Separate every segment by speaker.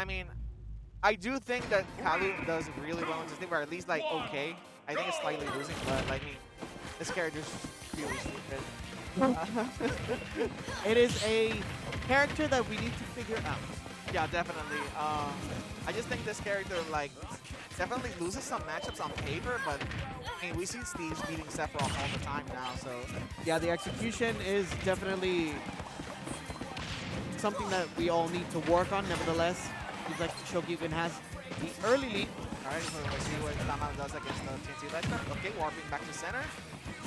Speaker 1: I mean, I do think that Palu does really well in this thing, or at least like okay. I think it's slightly losing, but I mean, this character's really stupid.
Speaker 2: It is a character that we need to figure out.
Speaker 1: Yeah, definitely. I just think this character like definitely loses some matchups on paper, but I mean we see Steve beating Sephiroth all the time now, so
Speaker 2: Yeah, the execution is definitely something that we all need to work on. Nevertheless, seems like Chokeyuken has the early lead.
Speaker 1: alright, we'll see what Tama does against the TNT Ledger. Okay, warping back to center,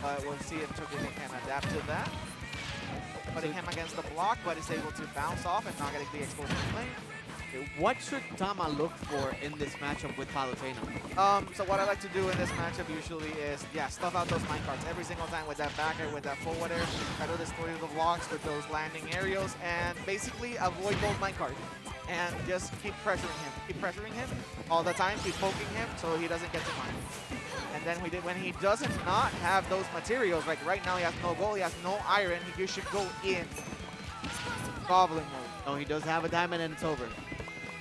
Speaker 1: but we'll see if Chokeyuken can adapt to that. Putting him against the block, but is able to bounce off and not getting the explosive flame.
Speaker 2: What should Tama look for in this matchup with Palutena?
Speaker 1: So what I like to do in this matchup usually is, yeah, stuff out those minecarts every single time with that backer, with that forwarder, try to destroy the blocks with those landing aerials, and basically avoid gold minecart. And just keep pressuring him all the time, keep poking him so he doesn't get to mine. And then when he doesn't not have those materials, like right now he has no gold, he has no iron, you should go in goblin mode.
Speaker 2: Oh, he does have a diamond and it's over.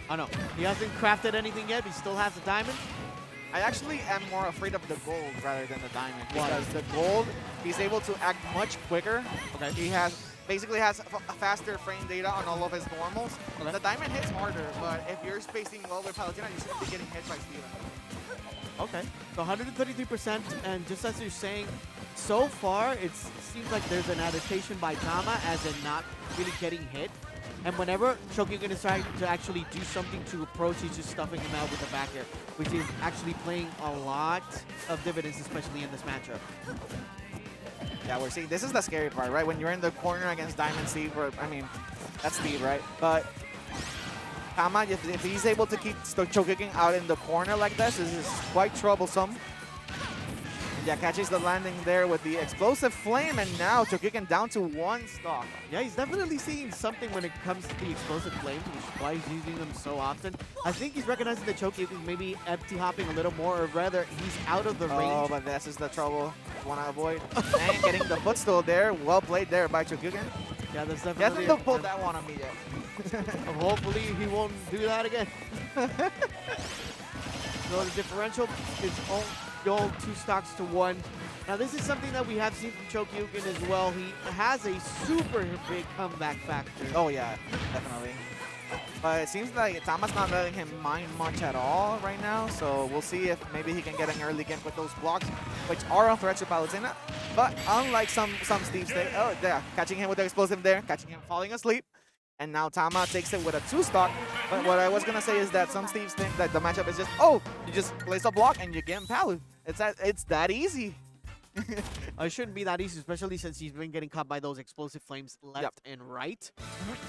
Speaker 2: Oh no, he hasn't crafted anything yet, but he still has a diamond.
Speaker 1: I actually am more afraid of the gold rather than the diamond.
Speaker 2: Why?
Speaker 1: Because the gold, he's able to act much quicker.
Speaker 2: Okay.
Speaker 1: He basically has a faster frame data on all of his normals.
Speaker 2: Okay.
Speaker 1: The diamond hits harder, but if you're spacing well with Palutena, you shouldn't be getting hit by Steven.
Speaker 2: Okay, so 133%, and just as you're saying, so far it seems like there's an adaptation by Tama as in not really getting hit. And whenever Chokeyuken is trying to actually do something to approach, he's just stuffing him out with the back air, which is actually playing a lot of dividends, especially in this matchup.
Speaker 1: Yeah, we're seeing, this is the scary part, right? When you're in the corner against Diamond Steve, or, I mean, that's Steve, right? But Tama, if he's able to keep Chokeyuken out in the corner like this is quite troublesome. Yeah, catches the landing there with the explosive flame, and now Chokeyuken down to one stock.
Speaker 2: Yeah, he's definitely seeing something when it comes to the explosive flames, which is why he's using them so often. I think he's recognizing that Chokeyuken maybe empty hopping a little more, or rather, he's out of the range.
Speaker 1: Oh, but this is the trouble. Want to avoid. And getting the footstool there. Well played there by Chokeyuken.
Speaker 2: Yeah, that's
Speaker 1: He
Speaker 2: definitely.
Speaker 1: hasn't pulled that one on me yet.
Speaker 2: Hopefully, he won't do that again. So the differential is all 2 stocks to 1. Now, this is something that we have seen from Chokeyuken as well. He has a super big comeback factor.
Speaker 1: Oh, yeah, definitely. But it seems like Tama's not letting him mine much at all right now, so we'll see if maybe he can get an early game with those blocks, which are on threat to Palutena. But unlike some Steve's, oh, yeah, catching him with the explosive there, catching him falling asleep. And now Tama takes it with a 2-stock. But what I was going to say is that some Steves think that the matchup is just, oh, you just place a block and you get him Palu. It's that easy.
Speaker 2: It shouldn't be that easy, especially since he's been getting caught by those explosive flames left and right.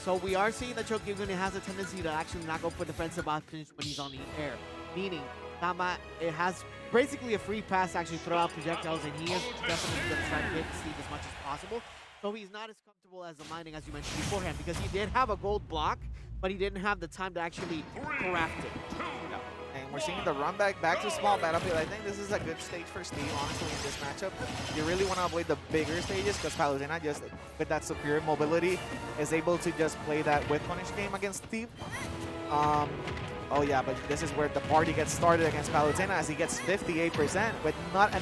Speaker 2: So we are seeing that Chokeyuken has a tendency to actually not go for defensive options when he's on the air. Meaning, Tama, it has basically a free pass to actually throw out projectiles, and he is definitely going to try to hit Steve as much as possible. So he's not as comfortable as the mining as you mentioned beforehand, because he did have a gold block, but he didn't have the time to actually craft it.
Speaker 1: And we're seeing the run back to small battlefield. I think this is a good stage for Steve, honestly, in this matchup. You really want to avoid the bigger stages because Palutena, just with that superior mobility, is able to just play that with punish game against Steve. Oh yeah, but this is where the party gets started against Palutena as he gets 58% with not a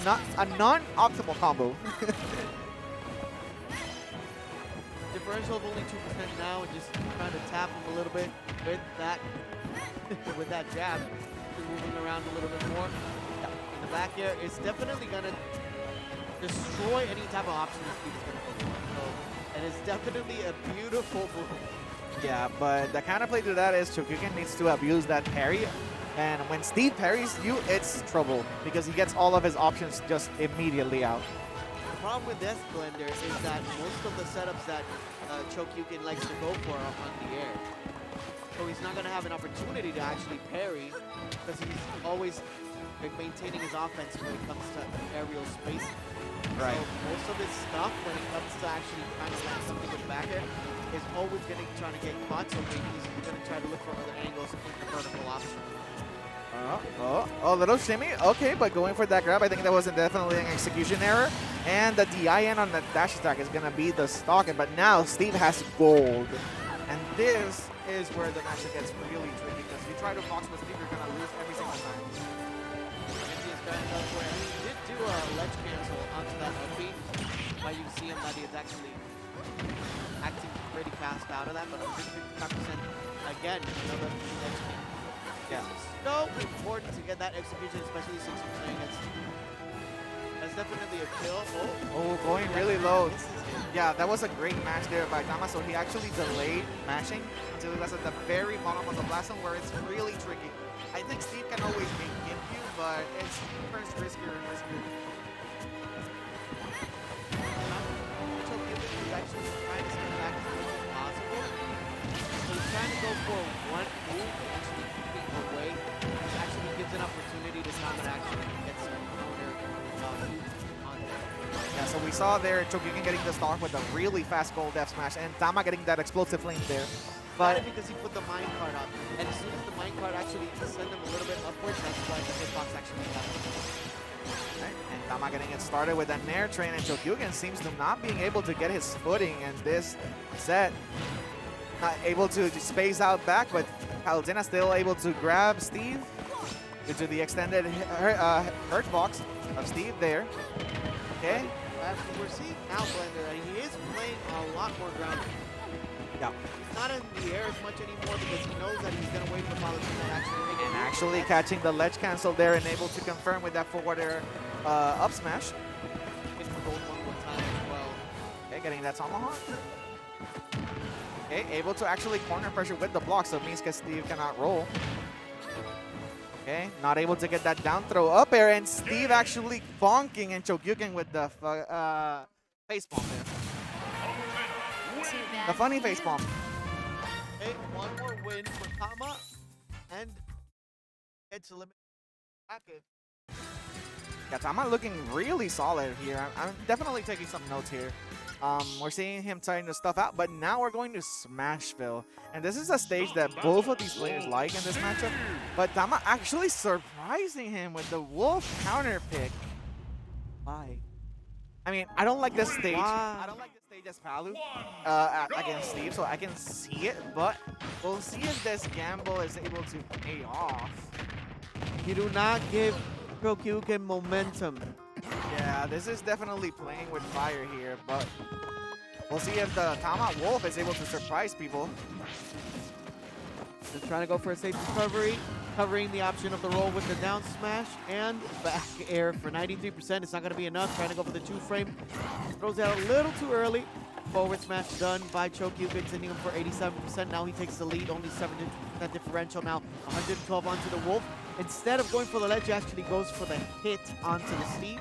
Speaker 1: non-optimal combo.
Speaker 2: Differential of only 2% now, and just trying to tap him a little bit with that with that jab. Moving around a little bit more. In the back air, it's definitely going to destroy any type of option that Steve is going to go for. So, and it's definitely a beautiful move.
Speaker 1: Yeah, but the counterplay to that is Chokeyuken needs to abuse that parry. And when Steve parries you, it's trouble because he gets all of his options just immediately out.
Speaker 2: The problem with this blender is that most of the setups that Chokeyuken likes to go for are on the air. So he's not going to have an opportunity to actually parry because he's always maintaining his offense when it comes to aerial space.
Speaker 1: Right.
Speaker 2: So most of his stuff when it comes to actually trying to land something with back air is always going to try to get caught, so maybe he's going to try to look for other angles in the vertical option.
Speaker 1: Oh, little shimmy. Okay, but going for that grab, I think that was definitely an execution error. And the DIN on the dash attack is going to be the stalking. But now Steve has gold. And this is where the matchup gets really tricky because try to box with Steve, you're going to lose every single time.
Speaker 2: He did do a ledge cancel onto that upbeat. But you see him that he is actually acting pretty fast out of that, but 155% again, another ledge cancel.
Speaker 1: Yeah.
Speaker 2: So important to get that execution, especially since you're playing against Steve. That's definitely a kill.
Speaker 1: Oh, going really low.
Speaker 2: This is it.
Speaker 1: Yeah, that was a great match there by Tama. So he actually delayed mashing until he was at the very bottom of the blast zone where it's really tricky. I think Steve can always make him you, but it's first riskier and riskier. Chokeyuken is actually trying to step back as much as possible. So he's trying to go for one move and actually keeping away, which actually gives an opportunity to Tama to actually get some counter on there. Yeah, so we saw there Chokeyuken getting the stock with a really fast gold F smash and Tama getting that explosive flame there. But
Speaker 2: because he put the minecart up, and as soon as the minecart actually sent him a little bit upwards, that's why the hitbox actually happened.
Speaker 1: right, and Tama getting it started with a Nair train, and Chokeyuken seems to not being able to get his footing in this set. Not able to space out back, but Palutena still able to grab Steve due to the extended hurt box of Steve there. Okay.
Speaker 2: We're seeing now, Blender, that he is playing a lot more grounded.
Speaker 1: Yeah.
Speaker 2: He's not in the air as much anymore because he knows that he's going to wait for Palutena to actually make it.
Speaker 1: And actually catching the ledge cancel there and able to confirm with that forward air up smash.
Speaker 2: Hit the gold one more time as well.
Speaker 1: Okay, getting that tomahawk. Okay, able to actually corner pressure with the block, so it means that Steve cannot roll. Okay, not able to get that down throw up air, and Steve actually bonking and Chokeyuken with the face palm there. The funny face palm.
Speaker 2: Okay, one more win for Tama, and it's eliminated.
Speaker 1: Yeah, Tama looking really solid here. I'm definitely taking some notes here. We're seeing him trying to stuff out, but now we're going to Smashville. And this is a stage that both of these players like in this matchup. But Tama actually surprising him with the Wolf counter pick. Why? I mean, I don't like this stage.
Speaker 2: Why?
Speaker 1: I don't like this stage as Palu against Steve, so I can see it. But we'll see if this gamble is able to pay off.
Speaker 2: You do not give Chokeyuken momentum.
Speaker 1: Yeah, this is definitely playing with fire here, but we'll see if the Tama Wolf is able to surprise people.
Speaker 2: Just trying to go for a safe recovery, covering the option of the roll with the down smash and back air for 93%. It's not going to be enough. Trying to go for the 2-frame. Throws it out a little too early. Forward smash done by Chokeyuken, sending him for 87%. Now he takes the lead, only 7% differential now. 112 onto the Wolf. Instead of going for the ledge, he actually goes for the hit onto the Steve.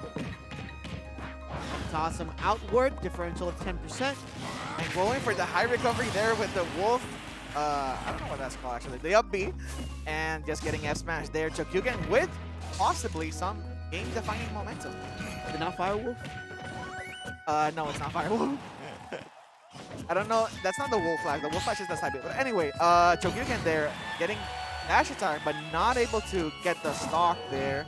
Speaker 2: Toss him outward, differential of 10%.
Speaker 1: And going for the high recovery there with the Wolf. I don't know what that's called actually. The up B. And just getting F smash there. Chokeyuken with possibly some game-defining momentum.
Speaker 2: Is it not Firewolf?
Speaker 1: No, it's not Firewolf. I don't know. That's not the Wolf Flash. The Wolf Flash is the side B. But anyway, Chokeyuken there getting dash attack, but not able to get the stock there.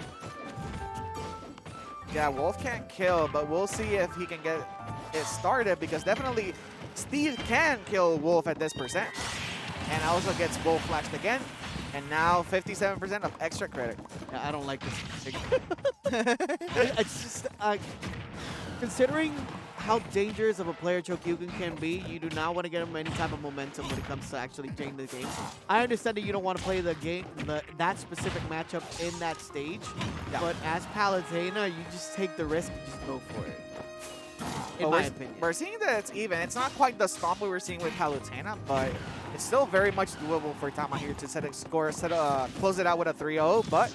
Speaker 1: Yeah, Wolf can't kill, but we'll see if he can get it started because definitely Steve can kill Wolf at this percent. And also gets Wolf flashed again. And now 57% of extra credit.
Speaker 2: Yeah, I don't like this. It's just, considering how dangerous of a player Chokeyuken can be, you do not want to get him any type of momentum when it comes to actually changing the game. I understand that you don't want to play the game, that specific matchup in that stage, yeah. But as Palutena, you just take the risk and just go for it. In my opinion.
Speaker 1: We're seeing that it's even. It's not quite the stomp we were seeing with Palutena, but it's still very much doable for Tama here to set a score, close it out with a 3-0, but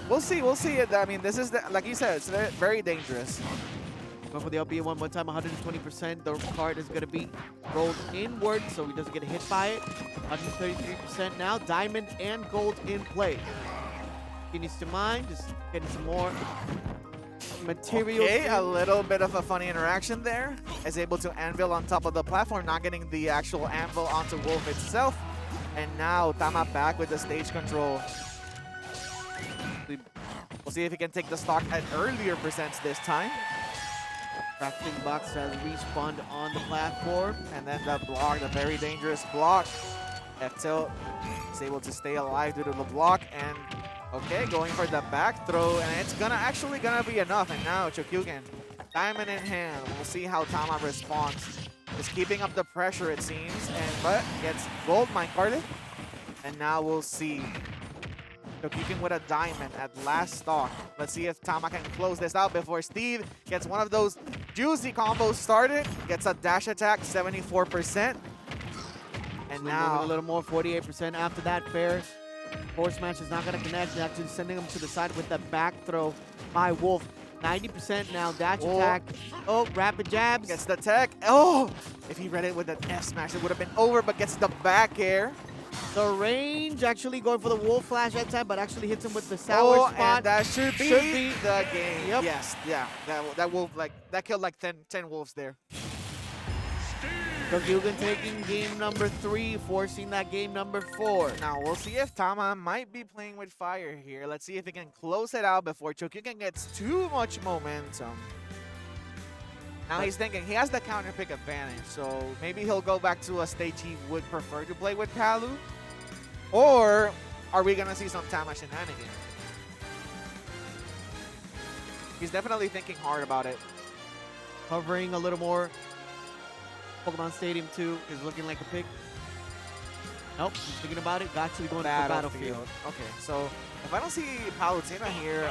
Speaker 1: we'll see. We'll see. I mean, this is, like you said, it's very dangerous.
Speaker 2: Go for the LB one more time, 120%. The card is going to be rolled inward, so he doesn't get hit by it. 133% now. Diamond and gold in play. He needs to mine, just getting some more material.
Speaker 1: Okay, a little bit of a funny interaction there. Is able to anvil on top of the platform, not getting the actual anvil onto Wolf itself. And now Tama back with the stage control. We'll see if he can take the stock at earlier percents this time.
Speaker 2: Crafting box has respawned on the platform.
Speaker 1: And then the block, the very dangerous block. F tilt is able to stay alive due to the block, and okay, going for the back throw, and it's actually gonna be enough. And now Chokeyuken, diamond in hand. We'll see how Tama responds. Is keeping up the pressure, it seems, but gets gold minecarded. And now we'll see Chokeyuken with a diamond at last stock. Let's see if Tama can close this out before Steve gets one of those juicy combos started. Gets a dash attack, 74%. And now
Speaker 2: a little more, 48% after that fair. Force smash is not going to connect. Actually sending him to the side with the back throw by Wolf. 90% now, dash attack. Oh, rapid jabs.
Speaker 1: Gets the tech. Oh, if he read it with an F smash, it would have been over, but gets the back air.
Speaker 2: The range actually going for the Wolf flash that time, but actually hits him with the sour spot.
Speaker 1: And that should be the game.
Speaker 2: Yep.
Speaker 1: Yes, yeah. That wolf, that killed like 10 wolves there.
Speaker 2: Chokeyuken taking game number 3, forcing that game number 4.
Speaker 1: Now we'll see if Tama might be playing with fire here. Let's see if he can close it out before Chokeyuken gets too much momentum. Now he's thinking he has the counter pick advantage, so maybe he'll go back to a stage he would prefer to play with Palu. Or are we gonna see some Tama shenanigans? He's definitely thinking hard about it.
Speaker 2: Hovering a little more. Pokemon Stadium 2 is looking like a pick. Nope, he's thinking about it. Actually going to the battlefield.
Speaker 1: Okay, so if I don't see Palutena here,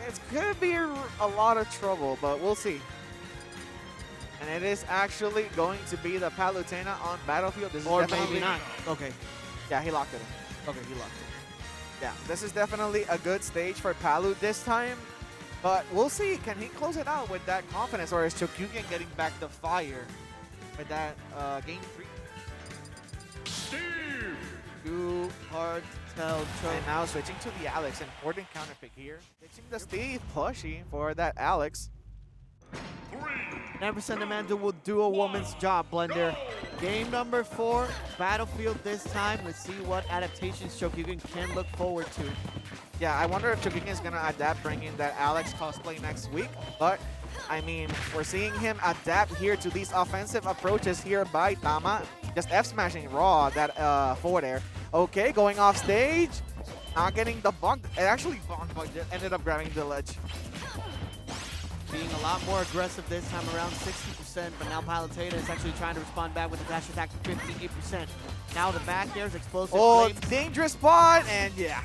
Speaker 1: it's gonna be a lot of trouble, but we'll see. And it is actually going to be the Palutena on battlefield. This
Speaker 2: Or
Speaker 1: is definitely
Speaker 2: maybe not. Okay.
Speaker 1: Yeah, he locked it in.
Speaker 2: Okay, he locked it.
Speaker 1: Yeah, this is definitely a good stage for Palu this time. But we'll see, can he close it out with that confidence, or is Chokeyuken getting back the fire with that game 3?
Speaker 2: Steve! Too hard to tell.
Speaker 1: And now switching to the Alex, important counter pick here. Switching the Steve plushie for that Alex.
Speaker 2: Never send a man who will do a woman's job, Blender. Game number 4, battlefield this time. Let's see what adaptations Chokeyuken can look forward to.
Speaker 1: Yeah, I wonder if Chokeyuken is going to adapt bringing that Alex cosplay next week. But, I mean, we're seeing him adapt here to these offensive approaches here by Tama. Just F-smashing raw that forward air. Okay, going off stage. Not getting the bonk. It actually bonked, but ended up grabbing the ledge.
Speaker 2: Being a lot more aggressive this time, around 60%, but now Palutena is actually trying to respond back with the dash attack to 58%. Now the back air is explosive.
Speaker 1: Oh,
Speaker 2: flames.
Speaker 1: dangerous spot, and yeah,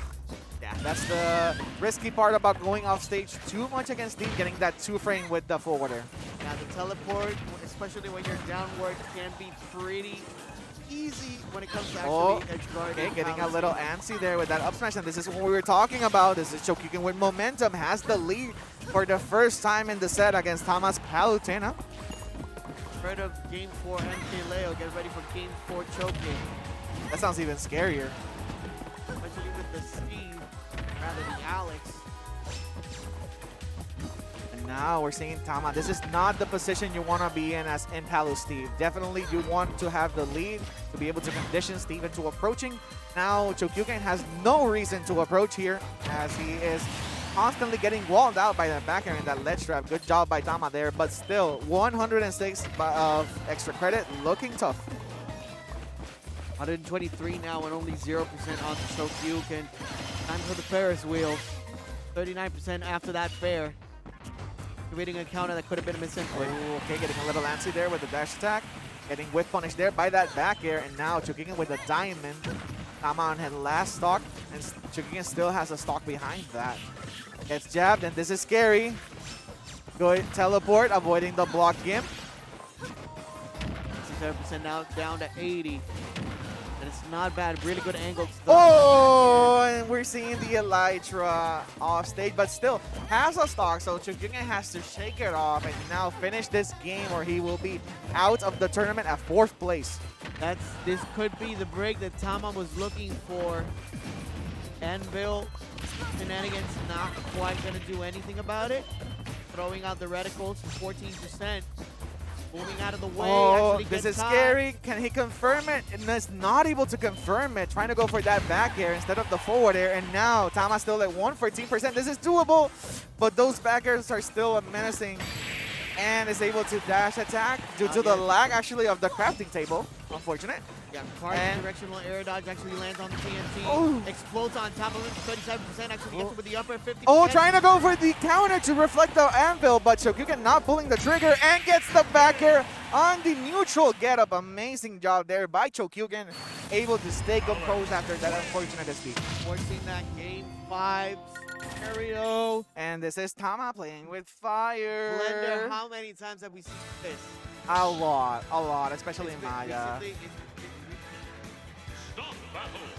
Speaker 1: that's the risky part about going off stage too much against Steve, getting that 2-frame with the forwarder.
Speaker 2: Yeah, the teleport, especially when you're downward, can be pretty easy when it comes to actually edge guarding.
Speaker 1: Okay, getting a little antsy there with that up smash, and this is what we were talking about. This is Chokeyuken with momentum, has the lead for the first time in the set against Tama's Palutena.
Speaker 2: Rid of game 4 MK Leo, get ready for game 4 Choking.
Speaker 1: That sounds even scarier.
Speaker 2: Especially with the Steve, rather than Alex.
Speaker 1: And now we're seeing Tama. This is not the position you want to be in as in Palu Steve. Definitely you want to have the lead to be able to condition Steve into approaching. Now Chokeyuken has no reason to approach here as he is constantly getting walled out by the back air in that ledge trap. Good job by Tama there, but still 106 of extra credit, looking tough.
Speaker 2: 123 now and only 0% on Chokeyuken. Time for the Ferris wheel. 39% after that fair. Creating a counter that could have been a misinput.
Speaker 1: Okay, getting a little antsy there with the dash attack. Getting whiff punish there by that back air, and now Chokeyuken with a diamond. Tama on his last stock, and Chokeyuken still has a stock behind that. Gets jabbed, and this is scary. Good teleport, avoiding the block gimp.
Speaker 2: 67% now down to 80. And it's not bad. Really good angles.
Speaker 1: Oh, and we're seeing the Elytra off stage, but still has a stock, so Chokeyuken has to shake it off and now finish this game, or he will be out of the tournament at 4th place.
Speaker 2: This could be the break that Tama was looking for. Anvil shenanigans not quite gonna do anything about it. Throwing out the reticles for 14%. Moving out of the way.
Speaker 1: Oh, this is scary. Can he confirm it? And is not able to confirm it. Trying to go for that back air instead of the forward air. And now Tama still at 114%. This is doable, but those back airs are still menacing. and is able to dash attack due to the lag actually of the crafting table. Unfortunate.
Speaker 2: Yeah, Clark's
Speaker 1: And-
Speaker 2: directional air dodge actually lands on the TNT.
Speaker 1: Oh.
Speaker 2: Explodes on top of him, 37%. Actually gets it with the upper 50%.
Speaker 1: Oh, trying to go for the counter to reflect the anvil, but Chokeyuken not pulling the trigger and gets the back air on the neutral getup. Amazing job there by Chokeyuken, able to stay composed after that unfortunate defeat.
Speaker 2: Forcing that game 5 scenario.
Speaker 1: And this is Tama playing with fire.
Speaker 2: Blender, how many times have we seen this?
Speaker 1: A lot, especially in
Speaker 2: It's been
Speaker 1: Maya.
Speaker 2: recently- it's-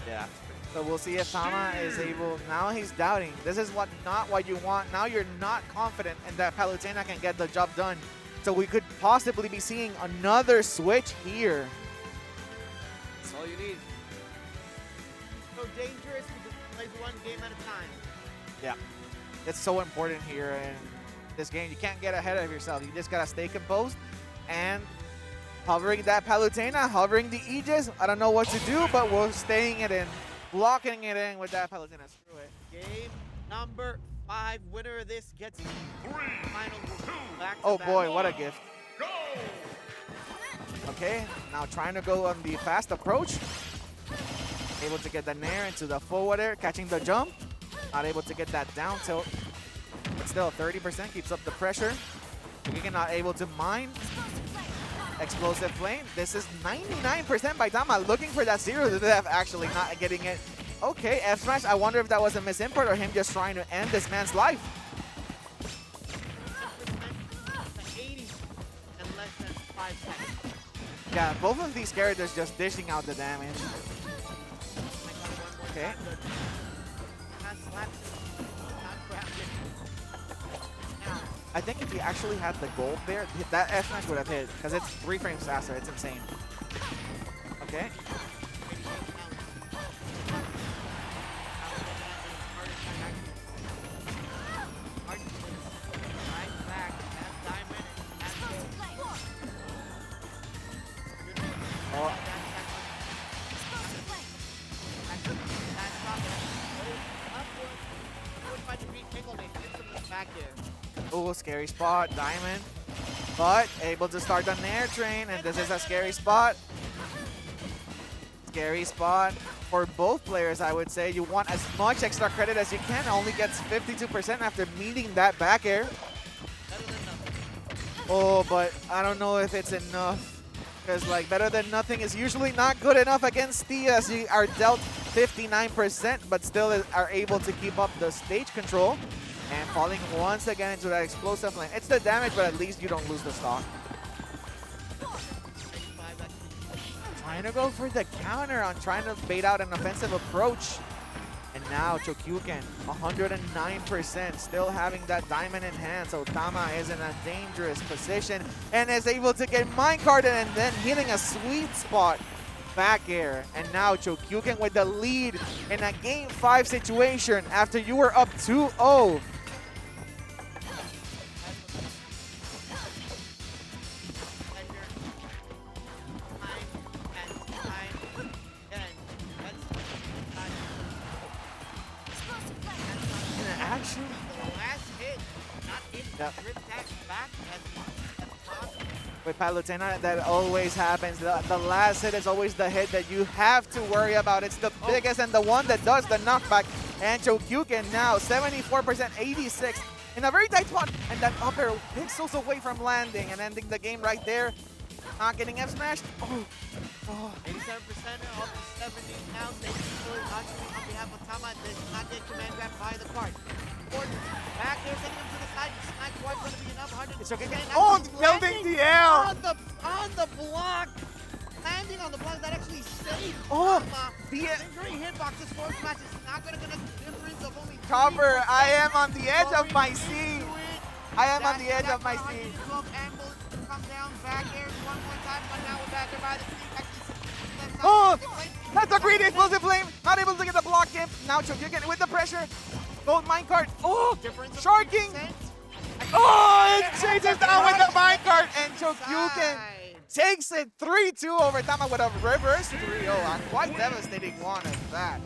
Speaker 1: Yeah. So we'll see if Tama is able. Now he's doubting. This is not what you want. Now you're not confident in that Palutena can get the job done. So we could possibly be seeing another switch here.
Speaker 2: That's all you need. So dangerous because it plays one game at a time.
Speaker 1: Yeah. It's so important here in this game. You can't get ahead of yourself. You just gotta stay composed and hovering that Palutena, hovering the Aegis. I don't know what to do, but we're staying it in. Blocking it in with that Palutena. Screw it.
Speaker 2: Game number 5. Winner of this gets the final back.
Speaker 1: Oh boy, what a gift. Okay, now trying to go on the fast approach. Able to get the nair into the forward air, catching the jump. Not able to get that down tilt. But still, 30% keeps up the pressure. Chokeyuken not able to mine. Explosive flame. This is 99% by Tama, looking for that 0 to death, actually not getting it. Okay, F smash. I wonder if that was a misimport or him just trying to end this man's life.
Speaker 2: 80 and less than 5 seconds.
Speaker 1: Yeah, both of these characters just dishing out the damage. Okay. I think if he actually had the gold there, that F smash would have hit, because it's 3 frames faster. It's insane. Okay. Oh, oh, scary spot, Diamond. But able to start the Nair train, and this is a scary spot. Scary spot for both players, I would say. You want as much extra credit as you can. Only gets 52% after meeting that back air. Oh, but I don't know if it's enough. Because like better than nothing is usually not good enough against Tia, as you are dealt 59%, but still are able to keep up the stage control. And falling once again into that explosive flame. It's the damage, but at least you don't lose the stock. Trying to go for the counter on trying to bait out an offensive approach. And now Chokeyuken, 109%, still having that diamond in hand. So Tama is in a dangerous position and is able to get minecarded and then hitting a sweet spot. Back air. And now Chokeyuken with the lead in a game 5 situation after you were up 2-0. Actually,
Speaker 2: The last hit, not hit,
Speaker 1: Yep.
Speaker 2: rip that back and
Speaker 1: with Palutena, that always happens. The last hit is always the hit that you have to worry about. It's the biggest and the one that does the knockback. And Chokeyuken now 74%, 86 in a very tight spot. And that upper pixels away from landing and ending the game right there. Not getting F smashed. Oh.
Speaker 2: 87% of the 70 now taking forward actually on behalf of Tama. Does not get command grab by the card. Gordon back there, sending him to the side. Snipe wipe going to be enough. 100.
Speaker 1: It's okay. Oh, building the L.
Speaker 2: On the block. Landing on the block that actually saved
Speaker 1: Oh,
Speaker 2: Tama.
Speaker 1: the
Speaker 2: Lingering hitboxes for match is not going to get a difference of only 3
Speaker 1: cover.
Speaker 2: points.
Speaker 1: I am on the edge of my seat.
Speaker 2: Into it.
Speaker 1: I am on
Speaker 2: Dash
Speaker 1: the edge
Speaker 2: attack
Speaker 1: of my
Speaker 2: for
Speaker 1: seat.
Speaker 2: 112 angles. Come down, back air one more time, but now we're back there by the seat. Actually, left side.
Speaker 1: Oh, that's a great explosive flame. Not able to get the block in. Now Chokeyuken with the pressure. Gold minecart. Oh,
Speaker 2: Difference of
Speaker 1: sharking.
Speaker 2: 3%.
Speaker 1: Oh, it chases down with the minecart. And Chokeyuken
Speaker 2: Side.
Speaker 1: takes it 3-2 over Tama with a reverse 3-0. A quite devastating one at that.